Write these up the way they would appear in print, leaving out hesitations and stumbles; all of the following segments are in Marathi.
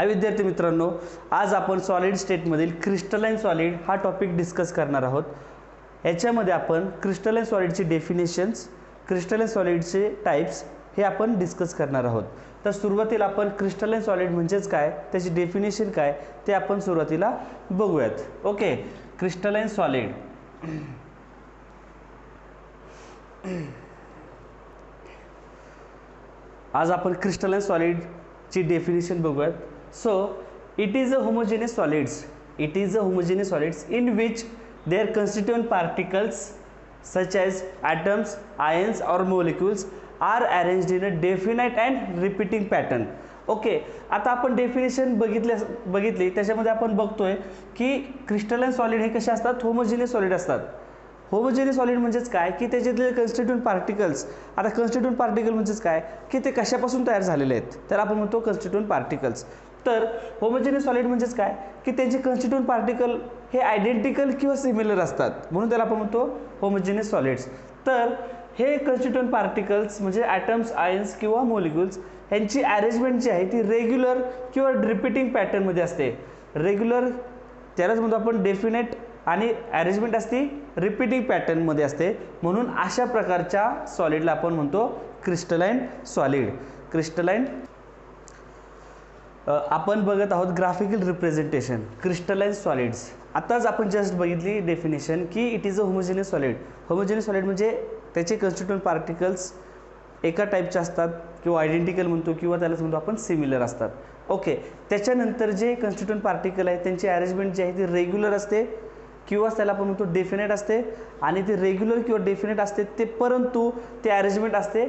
हाय विद्यार्थी मित्रांनो, आज आपण सॉलिड स्टेटमधील क्रिस्टलाइन सॉलिड हा टॉपिक डिस्कस करणार आहोत। याच्यामध्ये आपण क्रिस्टलाइन सॉलिडची डेफिनेशन्स, क्रिस्टलाइन सॉलिडचे टाइप्स हे आपण डिस्कस करणार आहोत। तर सुरुवातीला आपण क्रिस्टलाइन सॉलिड म्हणजेच काय, त्याची डेफिनेशन काय ते आपण सुरुवातीला बघूयात। ओके, क्रिस्टलाइन सॉलिड आज आपण क्रिस्टलाइन सॉलिड ची डेफिनेशन बघूयात। So it is a homogeneous solids, it is a homogeneous solids in which their constituent particles such as atoms, ions or molecules are arranged in a definite and repeating pattern। Okay, आता आपण डेफिनेशन बघितली त्याच्यामध्ये आपण बघतोय की क्रिस्टलाइन सॉलिड हे कसे असतात, होमोजेनियस सॉलिड असतात। होमोजेनियस सॉलिड म्हणजेच काय की त्याच्यातले कन्स्टिट्यूएंट पार्टिकल्स, आता कन्स्टिट्यूएंट पार्टिकल म्हणजेच काय की ते कशापासून तयार झालेले आहेत, त्याला आपण म्हणतो कन्स्टिट्यूएंट पार्टिकल्स। तर होमोजेनियस सॉलिड म्हणजेच काय की त्यांचे कन्स्टिट्यूएंट पार्टिकल हे आयडेंटिकल किंवा सिमिलर असतात, म्हणून त्याला आपण म्हणतो होमोजेनियस सॉलिड्स। तर हे कन्स्टिट्यूएंट पार्टिकल्स म्हणजे ॲटम्स, आयन्स किंवा मॉलिक्युल्स यांची अरेंजमेंट जी आहे ती रेग्युलर किंवा रिपीटिंग पॅटर्नमध्ये असते। रेग्युलर त्यालाच म्हणतो आपण डेफिनेट, आणि अरेंजमेंट असते रिपीटिंग पॅटर्नमध्ये असते, म्हणून अशा प्रकारच्या सॉलिडला आपण म्हणतो क्रिस्टलाइन सॉलिड। क्रिस्टलाइन आपण बघत आहोत ग्राफिकल रिप्रेझेंटेशन क्रिस्टलाइन सॉलिड्स। आताच आपण जस्ट बघितली डेफिनेशन की it is a homogeneous solid. Homogeneous solid म्हणजे त्याचे कन्स्टिट्यूएंट पार्टिकल्स एका टाईपचे असतात किंवा आयडेंटिकल म्हणतो किंवा त्यालाच म्हणतो आपण सिमिलर असतात। ओके, त्याच्यानंतर जे कन्स्टिट्यूएंट पार्टिकल आहे त्यांची अरेंजमेंट जी आहे ती रेग्युलर असते किंवा त्याला आपण म्हणतो डेफिनेट असते, आणि ते रेग्युलर किंवा डेफिनेट असते ते, परंतु ते अरेंजमेंट असते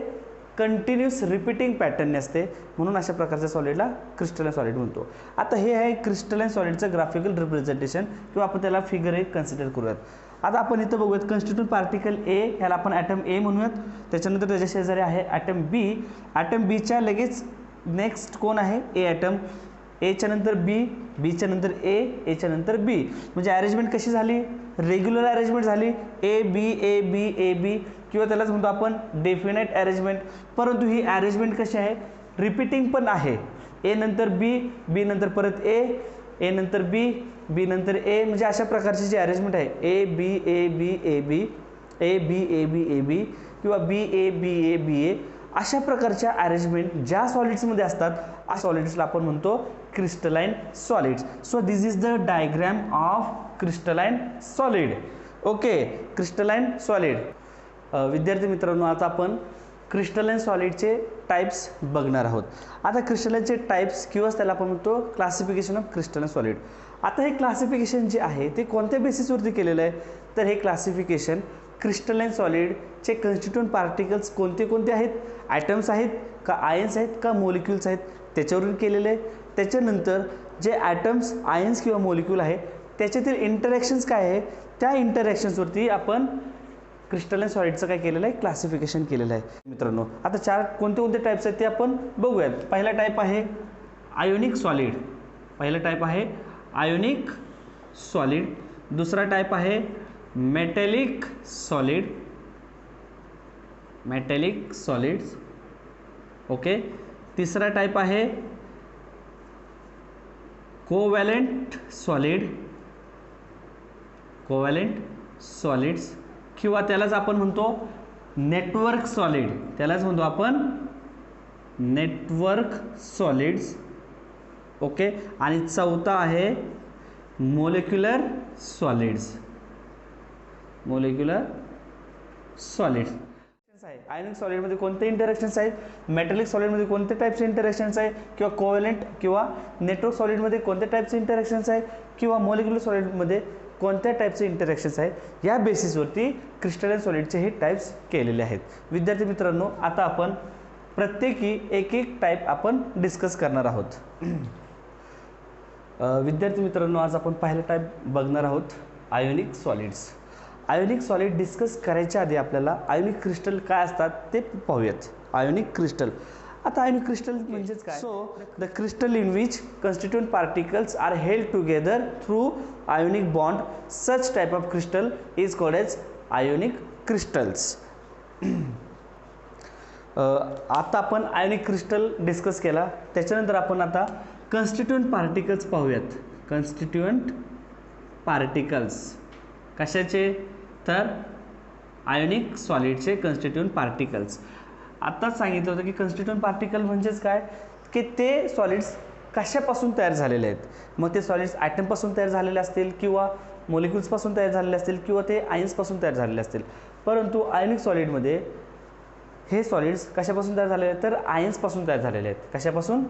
कंटिन्यूस रिपीटिंग पॅटर्नने असते, म्हणून अशा प्रकारच्या सॉलिडला क्रिस्टलाइन सॉलिड म्हणतो। आता हे आहे क्रिस्टलाइन सॉलिडचं ग्राफिकल रिप्रेझेंटेशन, किंवा आपण त्याला फिगर एक कन्सिडर करूयात। आता आपण इथं बघूयात कन्स्टिट्यूएंट पार्टिकल ए, ह्याला आपण ॲटम ए म्हणूयात। त्याच्यानंतर त्याच्या शेजारी आहे ॲटम बी, ॲटम बीच्या लगेच नेक्स्ट कोण आहे, ए ॲटम, एच्या नंतर बी, बीच्या नंतर ए, एच्या नंतर बी, म्हणजे अरेंजमेंट कशी झाली, रेग्युलर अरेंजमेंट झाली, A B A B A B, किंवा त्यालाच म्हणतो आपण डेफिनेट अरेंजमेंट। परंतु ही अरेंजमेंट कशी आहे, रिपीटिंग पण आहे। ए नंतर बी, बी नंतर परत ए, ए नंतर बी, बी नंतर ए, म्हणजे अशा प्रकारची जी अरेंजमेंट आहे A B A B A B, A B A B A B, किंवा बी ए बी ए बी ए, अशा प्रकारच्या अरेंजमेंट ज्या सॉलिड्समध्ये असतात आ सॉलिड्सला आपण म्हणतो crystalline solids. So this is the diagram of crystalline solid. Okay, crystalline solid. विद्यार्थी मित्रांनो, आता आपण क्रिस्टलाइन सॉलिडचे टाइप्स बघणार आहोत। आता क्रिस्टलाइनचे टाइप्स किंवा त्याला आपण म्हणतो क्लासिफिकेशन ऑफ क्रिस्टलाइन सॉलिड। आता हे क्लासिफिकेशन जे आहे ते कोणत्या बेसिसवरती केलेलं आहे, तर हे क्लासिफिकेशन क्रिस्टलाइन सॉलिडचे कन्स्टिट्यूएंट पार्टिकल्स कोणते कोणते आहेत, ॲटम्स आहेत का, आयन्स आहेत का, मॉलिक्युल्स आहेत, त्याच्यावरून केलेलं आहे। त्याच्यानंतर जे ॲटम्स, आयन्स किंवा मॉलिक्यूल आहे त्याच्यातील इंटरॅक्शन्स काय आहे, त्या इंटरॅक्शन्सवरती आपण क्रिस्टलाइन सॉलिडचं काय केलेलं आहे, क्लासिफिकेशन केलेलं आहे। मित्रांनो, आता चार कोणते कोणते टाइप्स आहेत ते आपण बघूयात। पहिला टाईप आहे आयोनिक सॉलिड, पहिला टाईप आहे आयोनिक सॉलिड। दुसरा टाईप आहे metallic solid, metallic solids. Okay, तिसरा टाईप आहे कोवॅलेंट सॉलिड, कोवॅलेंट सॉलिड्स, किंवा त्यालाच आपण म्हणतो नेटवर्क सॉलिड, त्यालाच म्हणतो आपण नेटवर्क सॉलिड्स। ओके, आणि चौथा आहे मोलेक्युलर सॉलिड्स, मोलेक्युलर सॉलिड्स आहे। आयोनिक सॉलिडमध्ये कोणते इंटरॅक्शन्स आहेत, मेटॅलिक सॉलिडमध्ये कोणते टाईपचे इंटरॅक्शन्स आहे, किंवा कोव्हॅलेंट किंवा नेटवर्क सॉलिडमध्ये कोणत्या टाईपचे इंटरॅक्शन्स आहे, किंवा मोलेक्युलर सॉलिडमध्ये कोणत्या टाईपचे इंटरॅक्शन्स आहेत, या बेसिसवरती क्रिस्टलाइन सॉलिडचे हे टाईप्स केलेले आहेत। विद्यार्थी मित्रांनो, आता आपण प्रत्येकी एक एक टाईप आपण डिस्कस करणार आहोत। विद्यार्थी मित्रांनो, आज आपण पहिला टाईप बघणार आहोत ionic solids. Ionic solid discuss करायच्या आधी आपल्याला आयोनिक क्रिस्टल काय असतात ते पाहूयात। आयोनिक क्रिस्टल, आता आयोनिक क्रिस्टल म्हणजेच काय, so the crystal in which constituent particles are held together through ionic bond, such type of crystal is called as ionic crystals. आता आपण आयोनिक क्रिस्टल डिस्कस केला, त्याच्यानंतर आपण आता कन्स्टिट्यूएंट पार्टिकल्स पाहूयात. कन्स्टिट्यूएंट पार्टिकल्स कशाचे, तर आयोनिक सॉलिडचे कन्स्टिट्यूएंट पार्टिकल्स. आत्ताच सांगितलं होतं की कन्स्टिट्यूएंट पार्टिकल म्हणजेच काय, की ते सॉलिड्स कशापासून तयार झालेले आहेत. मग ते सॉलिड्स ॲटमपासून तयार झालेले असतील किंवा मॉलिक्युल्सपासून तयार झालेले असतील किंवा ते आयन्सपासून तयार झालेले असतील. परंतु आयोनिक सॉलिडमध्ये हे सॉलिड्स कशापासून तयार झालेले आहेत, तर आयन्सपासून तयार झालेले आहेत. कशापासून,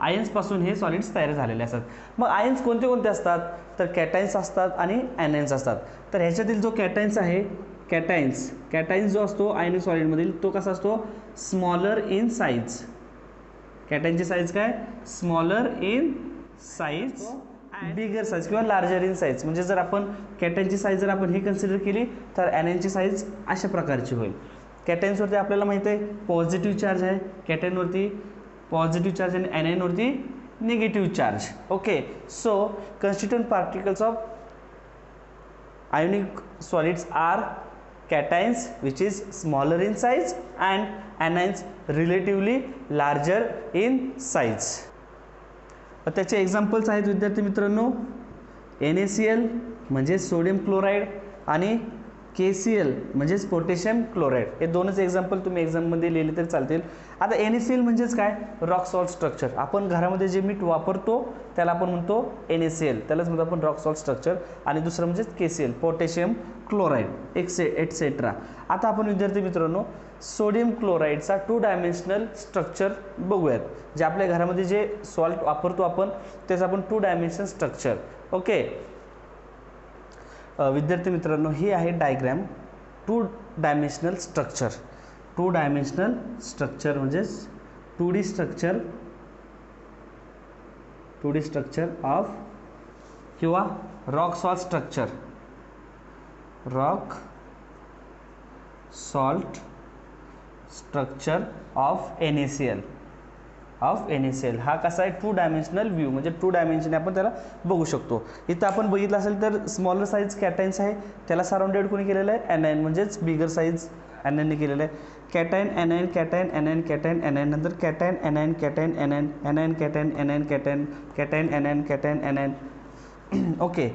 आयन्सपासून हे सॉलिड्स तयार झालेले असतात. मग आयन्स कोणते कोणते असतात, तर कॅटायन्स असतात आणि ॲनायन्स असतात. तर ह्याच्यातील जो कॅटायन्स आहे, कॅटायन्स जो असतो आयोनिक सॉलिडमधील तो कसा असतो, स्मॉलर इन साईज. कॅटायनची साईज काय, smaller in size, bigger size किंवा लार्जर इन साईज. म्हणजे जर आपण कॅटायनची साईज जर आपण हे कन्सिडर केली तर ॲनायनची साईज अशा प्रकारची होईल. कॅटायन्सवरती आपल्याला माहिती आहे पॉझिटिव्ह चार्ज आहे, कॅटायनवरती पॉझिटिव्ह चार्ज आणि ॲनायनवरती negative charge. Okay, so constituent particles of ionic solids are cations which is smaller in size and anions relatively larger in size. त्याचे एक्झाम्पल्स आहेत विद्यार्थी मित्रांनो, NaCl म्हणजे सोडियम क्लोराईड आणि KCl म्हणजेच पोटॅशियम क्लोराईड. हे दोनच एक्झाम्पल तुम्ही एक्झाममध्ये लिहिले तरी चालतील. आता NaCl म्हणजेच काय, रॉक सॉल्ट स्ट्रक्चर. आपण घरामध्ये जे मीठ वापरतो त्याला आपण म्हणतो NaCl, त्यालाच म्हणतो आपण रॉक सॉल्ट स्ट्रक्चर. आणि दुसरं म्हणजेच KCl पोटॅशियम क्लोराईड एटसेट्रा. आता आपण विद्यार्थी मित्रांनो सोडियम क्लोराईडचा 2 डायमेन्शनल स्ट्रक्चर बघूयात. जे आपल्या घरामध्ये जे सॉल्ट वापरतो आपण त्याचं आपण 2 डायमेन्शनल स्ट्रक्चर. ओके विद्यार्थी मित्रांनो, ही आहे diagram 2 dimensional structure. 2 dimensional structure म्हणजेच 2D स्ट्रक्चर ऑफ किंवा rock salt structure. Rock salt structure of NaCl. हा कसा आहे, 2 डायमेन्शनल व्ह्यू म्हणजे 2 डायमेन्शन आपण त्याला बघू शकतो. इथं आपण बघितलं असेल तर स्मॉलर साईज कॅटायन्स आहे, त्याला सराउंडेड कोणी केलेलं आहे, ॲनायन म्हणजेच बिगर साईज ॲनायनने केलेलं आहे. Cation anion cation anion cation anion, नंतर cation anion cation anion anion cation anion cation cation anion cation anion. Okay,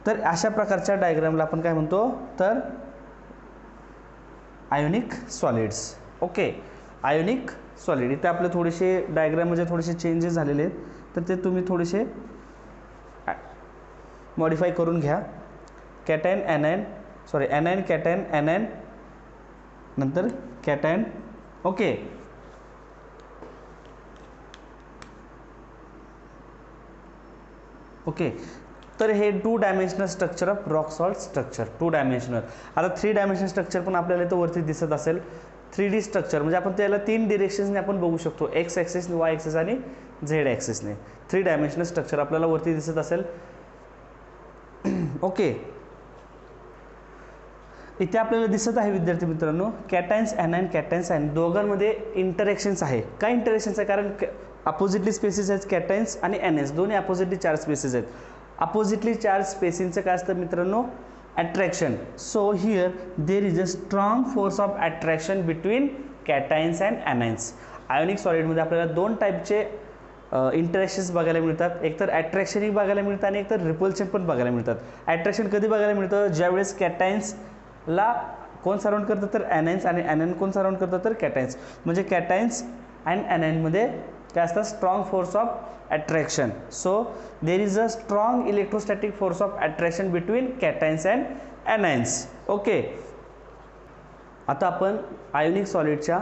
तर अशा प्रकारच्या डायग्रामला आपण काय म्हणतो, तर ionic solids. Okay, ionic solid. इथे आपले थोडेसे डायग्राममध्ये थोडेसे चेंजेस झालेले आहेत, तर ते तुम्ही थोडेसे मॉडिफाय करून घ्या. Cation anion anion cation anion नंतर कॅटायन. ओके, तर हे 2 dimensional structure of rock salt structure. 2 dimensional. आता 3 डायमेन्शनल स्ट्रक्चर पण आपल्याला इथं वरती दिसत असेल. 3D स्ट्रक्चर म्हणजे आपण त्याला 3 डिरेक्शन्सने आपण बघू शकतो, एक्स ॲक्सिस, वाय ॲक्सिस आणि झेड ॲक्सिसने. 3 डायमेन्शनल स्ट्रक्चर आपल्याला वरती दिसत असेल. ओके, इथे आपल्याला दिसत आहे विद्यार्थी मित्रांनो कॅटायन्स ॲनायन कॅटायन्स ॲनायन दोघांमध्ये इंटरॅक्शन्स आहे. काय इंटरॅक्शन्स आहे, कारण अपोजिटली स्पेसिस आहेत कॅटायन्स आणि ॲनायन्स, दोन्ही अपोजिटली चार्ज स्पेसिस आहेत. अपोजिटली चार्ज स्पेसिसचं काय असतं मित्रांनो, attraction. So here there is a strong force of attraction between cations and anions. Ionic सॉलिडमध्ये आपल्याला 2 टाईपचे इंटरॅक्शन्स बघायला मिळतात. एक तर ॲट्रॅक्शन बघायला मिळतं आणि एक तर रिपल्शन पण बघायला मिळतात. ॲट्रॅक्शन कधी बघायला मिळतं, ज्यावेळेस कॅटायन्सला कोण सराउंड करतं तर ॲनायन्स आणि ॲनायन कोण सराउंड करतं तर कॅटायन्स. म्हणजे कॅटायन्स अँड ॲनायनमध्ये काय असतं, strong force of attraction. So there is a strong electrostatic force of attraction between cations and anions. Okay, आता आपण आयोनिक सॉलिडच्या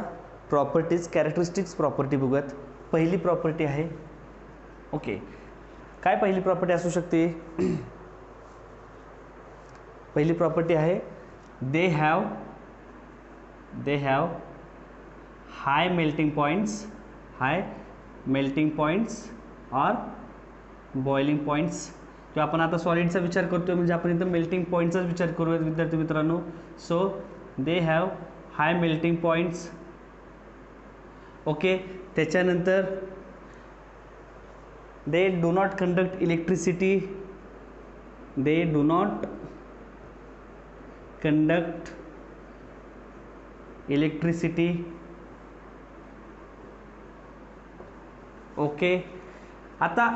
प्रॉपर्टीज कॅरेक्टरिस्टिक्स प्रॉपर्टी बघूयात. पहिली प्रॉपर्टी आहे, ओके, काय पहिली प्रॉपर्टी असू शकते, पहिली प्रॉपर्टी आहे दे हॅव हाय मेल्टिंग पॉईंट्स और बॉइलिंग पॉईंट्स. किंवा आपण आता सॉलिडचा विचार करतोय म्हणजे आपण इथं मेल्टिंग पॉईंटचाच विचार करूयात विद्यार्थी मित्रांनो. So they have high melting points. Okay, त्याच्यानंतर they do not conduct electricity. They do not conduct electricity. Okay. आता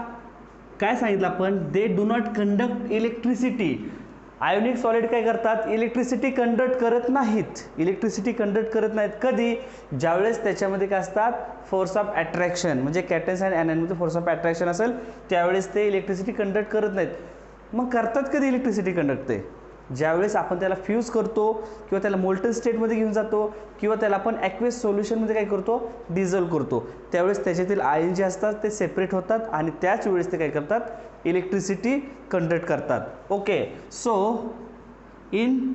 काय सांगितलं आपण, they do not conduct electricity. Ionic solid काय करतात, इलेक्ट्रिसिटी कंडक्ट करत नाहीत. इलेक्ट्रिसिटी कंडक्ट करत नाहीत कधी, ज्यावेळेस त्याच्यामध्ये काय असतात, फोर्स ऑफ अट्रॅक्शन, म्हणजे कॅटन्स आणि ॲनायनमध्ये फोर्स ऑफ अट्रॅक्शन असेल त्यावेळेस ते इलेक्ट्रिसिटी कंडक्ट करत नाहीत. मग करतात कधी इलेक्ट्रिसिटी कंडक्ट, ते ज्यावेळेस आपण त्याला फ्यूज करतो किंवा त्याला मोल्टन स्टेटमध्ये घेऊन जातो किंवा त्याला आपण ॲक्वेस सोल्युशनमध्ये काय करतो, डिझॉल्व करतो, त्यावेळेस त्याच्यातील आयन जे असतात ते सेपरेट होतात आणि त्याच वेळेस ते काय करतात, इलेक्ट्रिसिटी कंडक्ट करतात. Okay. So in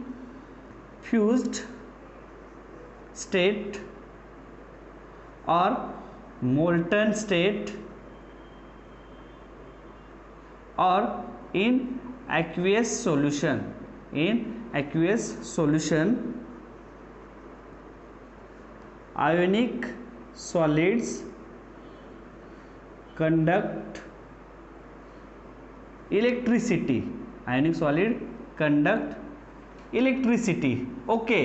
fused state और मोल्टन स्टेट और in aqueous solution, ionic solids conduct electricity. Ionic solid conduct electricity. Okay.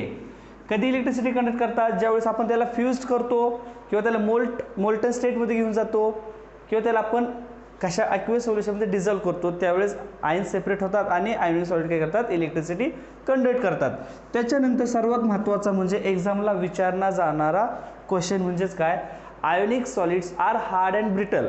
कधी इलेक्ट्रिसिटी कंडक्ट करतात, ज्यावेळेस आपण त्याला फ्यूज करतो किंवा त्याला मोल्टन स्टेटमध्ये घेऊन जातो किंवा त्याला आपण कशा ॲक्वेस सोल्युशनमध्ये डिझॉल्व करतो, त्यावेळेस आयन सेपरेट होतात आणि आयोनिक सॉलिड काय करतात, इलेक्ट्रिसिटी कंडक्ट करतात. त्याच्यानंतर सर्वात महत्त्वाचा म्हणजे एक्झामला विचारला जाणारा क्वेश्चन म्हणजेच काय, ionic solids are hard and brittle.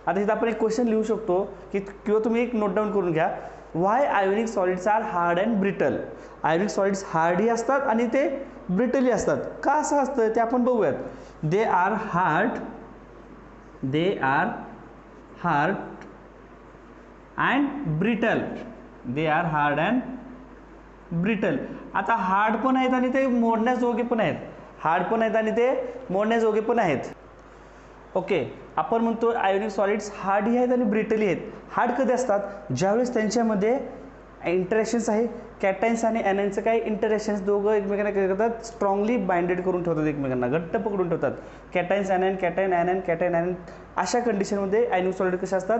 आता इथं आपण एक क्वेश्चन लिहू शकतो की किंवा तुम्ही एक नोट डाऊन करून घ्या, why ionic solids are hard and brittle. Ionic solids हार्डही असतात आणि ते ब्रिटलही असतात. का असं असतं ते आपण बघूयात. They are hard and brittle. They are hard and brittle. आता हार्ड पण आहेत आणि ते मोडण्याजोगे पण आहेत. हार्ड पण आहेत आणि ते मोडण्याजोगे पण आहेत. ओके. आपण म्हणतो आयोनिक सॉलिड्स हार्डही आहेत आणि ब्रिटलही आहेत. हार्ड कधी असतात, ज्यावेळेस त्यांच्यामध्ये इंटरॅक्शन्स आहे, कॅटायन्स आणि ॲनायन्सचं काही इंटरॅक्शन्स दोघं एकमेकांना काय करतात, स्ट्रॉंगली बाइंडेड करून ठेवतात, एकमेकांना घट्ट पकडून ठेवतात. कॅटायन्स ॲनायन, कॅटायन ॲनायन, कॅटायन ॲनायन, अशा कंडिशनमध्ये आयोनिक सॉलिड कसे असतात,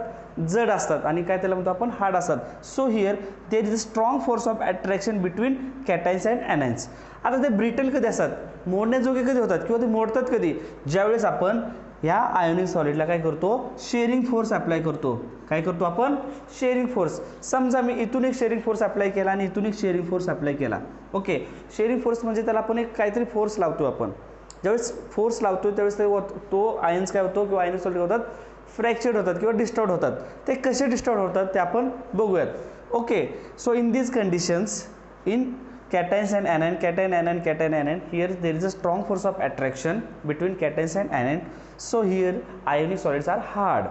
जड असतात आणि काय त्याला म्हणतो आपण, हार्ड असतात. So here there is a strong force of attraction between cations and anions. आता ते ब्रिटल कधी असतात, मोडण्याजोगे कधी होतात किंवा ते मोडतात कधी, ज्यावेळेस आपण या आयोनिक सॉलिडला काय करतो, शेअरिंग फोर्स अप्लाय करतो. काय करतो आपण, शेअरिंग फोर्स. समजा मी इथून एक शेअरिंग फोर्स अप्लाय केला आणि इथून एक शेअरिंग फोर्स अप्लाय केला. ओके. शेअरिंग फोर्स म्हणजे त्याला आपण एक काहीतरी फोर्स लावतो. आपण ज्यावेळेस फोर्स लावतो त्यावेळेस तो आयन्स काय होतो किंवा आयोनिक सॉलिड होतात, फ्रॅक्चर्ड होतात किंवा डिस्टॉर्ट होतात. ते कसे डिस्टॉर्ट होतात ते आपण बघूयात. Okay. So in these conditions, in cations and anion, cation anion, cation anion, here there is a strong force of attraction between cations and anion. So here ionic solids are hard,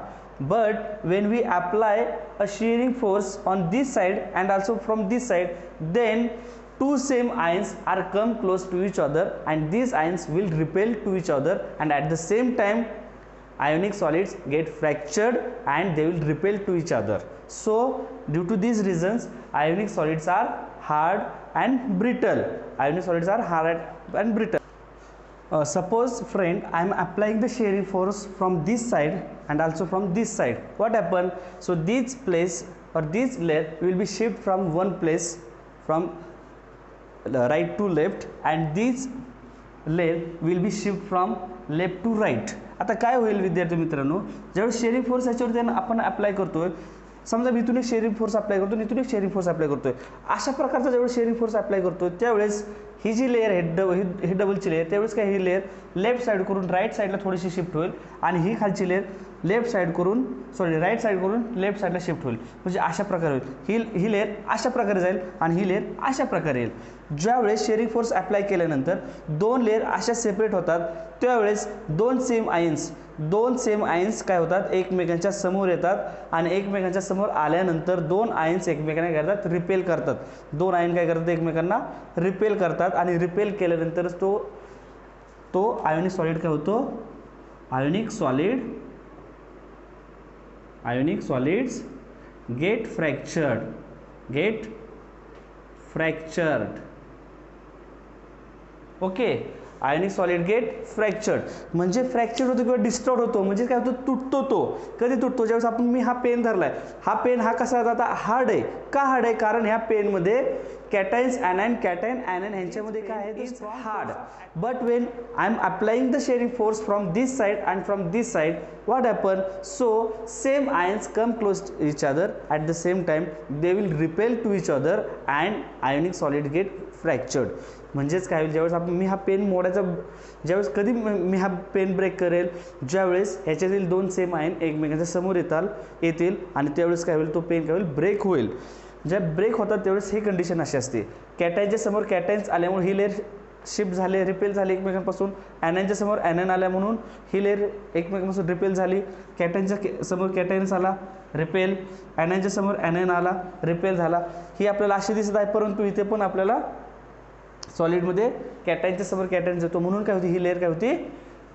but when we apply a shearing force on this side and also from this side, then two same ions are come close to each other and these ions will repel to each other, and at the same time ionic solids get fractured and they will repel to each other. So due to these reasons ionic solids are hard and brittle. Ionic solids are hard and brittle. Suppose friend, I am applying the shearing force from this side and also from this side. What happen? So this place or this layer will be shift from one place from right to left and this layer will be shift from left to right. आता काय होईल विद्यार्थी मित्रांनो, ज्यावेळेस शेअरिंग फोर्स याच्यावरती आपण अप्लाय करतोय, समजा मी इथून एक शेअरिंग फोर्स अप्लाय करतो, इथून एक शेअरिंग फोर्स अप्लाय करतोय, अशा प्रकारचा ज्यावेळेस शेअरिंग फोर्स अप्लाय करतो त्यावेळेस ही जी लेअर आहे, ही डबलची लेअर, त्यावेळेस काय ही लेअर लेफ्ट साईड करून राईट साईडला थोडीशी शिफ्ट होईल आणि ही खालची लेअर राईट साईड करून लेफ्ट साईडला शिफ्ट होईल. म्हणजे अशा प्रकारे होईल. ही लेअर अशा प्रकारे जाईल आणि ही लेअर अशा प्रकारे येईल. ज्यावेळेस शेअरिंग फोर्स अप्लाय केल्यानंतर दोन लेअर अशा सेपरेट होतात, त्यावेळेस दोन सेम आयन्स काय होतात, एकमेकांच्या समोर येतात आणि एकमेकांच्या समोर आल्यानंतर दोन आयन्स एकमेकांना काय करतात, रिपेल करतात. दोन आयन काय करतात, एकमेकांना रिपेल करतात आणि रिपेल केल्यानंतर तो आयोनिक सॉलिड काय होतो, ionic solids get fractured. Okay. Ionic solid get fractured, म्हणजे फ्रॅक्चर होतो किंवा डिस्टॉर्ट होतो, म्हणजे काय होतो, तुटतो. तो कधी तुटतो, ज्यावेळेस मी हा पेन धरलाय, हा पेन हा कसा आता हार्ड आहे. का हार्ड आहे, कारण ह्या पेनमध्ये कॅटायन्स ॲनायन कॅटायन ॲनायन ह्यांच्यामध्ये काय आहे, is hard. But when I am applying the shearing force from this side and from this side, what happen, so same ions come close to each other, at the same time they will repel to each other and ionic solid get fractured. म्हणजेच काय होईल, ज्यावेळेस मी हा पेन मोडायचा, ज्यावेळेस कधी मी हा पेन ब्रेक करेल, ज्यावेळेस ह्याच्यातील दोन सेम आयन एकमेकांच्या समोर येतील आणि त्यावेळेस काय होईल, तो पेन काय होईल, ब्रेक होईल. ज्या ब्रेक होतात त्यावेळेस ही कंडिशन अशी असते, कॅटायनच्या समोर कॅटायन्स आल्यामुळे ही लेअर शिफ्ट झाले, रिपेल झाली एकमेकांपासून, ॲनायनच्या समोर ॲनायन आल्या म्हणून ही लेअर एकमेकांपासून रिपेल झाली, कॅटायनच्या समोर कॅटायन्स आला, रिपेल, ॲनायनच्या समोर ॲनायन आला, रिपेल झाला. ही आपल्याला अशी दिसत आहे, परंतु इथे पण आपल्याला सॉलिडमध्ये कॅटायनच्या समोर कॅटायन्स येतो, म्हणून काय होती, ही लेअर काय होती,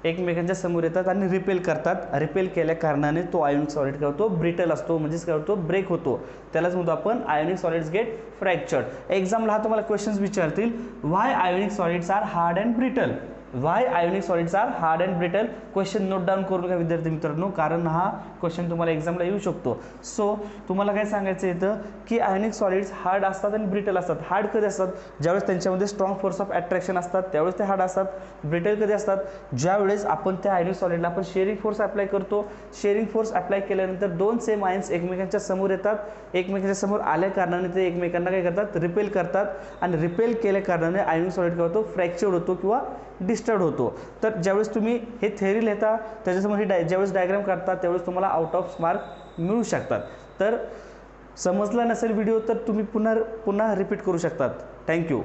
एकमेकांच्या समोर येतात आणि रिपेल करतात. रिपेल केल्या कारणाने तो आयोनिक सॉलिड काय होतो, ब्रिटल असतो, म्हणजेच काय होतो, ब्रेक होतो. त्यालाच म्हणतो आपण आयोनिक सॉलिड्स गेट फ्रॅक्चर्ड. एक्झामला हा तुम्हाला क्वेश्चन्स विचारतील, why ionic solids are hard and brittle, why ionic solids are hard and brittle. Question note down करू नका विद्यार्थी मित्रांनो, कारण हा क्वेश्चन तुम्हाला एक्झामला येऊ शकतो. सो तुम्हाला काय सांगायचं येतं की आयोनिक सॉलिड्स हार्ड असतात आणि ब्रिटल असतात. हार्ड कधी असतात, ज्यावेळेस त्यांच्यामध्ये स्ट्रॉंग फोर्स ऑफ अट्रॅक्शन असतात त्यावेळेस ते हार्ड असतात. ब्रिटल कधी असतात, ज्यावेळेस आपण त्या आयोनिक सॉलिडला आपण शेअरिंग फोर्स अप्लाय करतो. शेअरिंग फोर्स अप्लाय केल्यानंतर दोन सेम आयन्स एकमेकांच्या समोर येतात, एकमेकांच्या समोर आल्या कारणाने ते एकमेकांना काय करतात, रिपेल करतात आणि रिपेल केल्या कारणाने आयोनिक सॉलिड काय होतो, फ्रॅक्चर होतो किंवा डिस्टर्ब होतो. तर ज्यावेळेस तुम्ही हे थेअरी लिहिता त्याच्यासमोर ज्यावेळेस डायग्राम काढता त्यावेळेस तुम्हाला आउट ऑफ मार्क मिळू शकतात. तर समजला नसेल व्हिडिओ तर तुम्ही पुन्हा रिपीट करू शकतात. थँक्यू.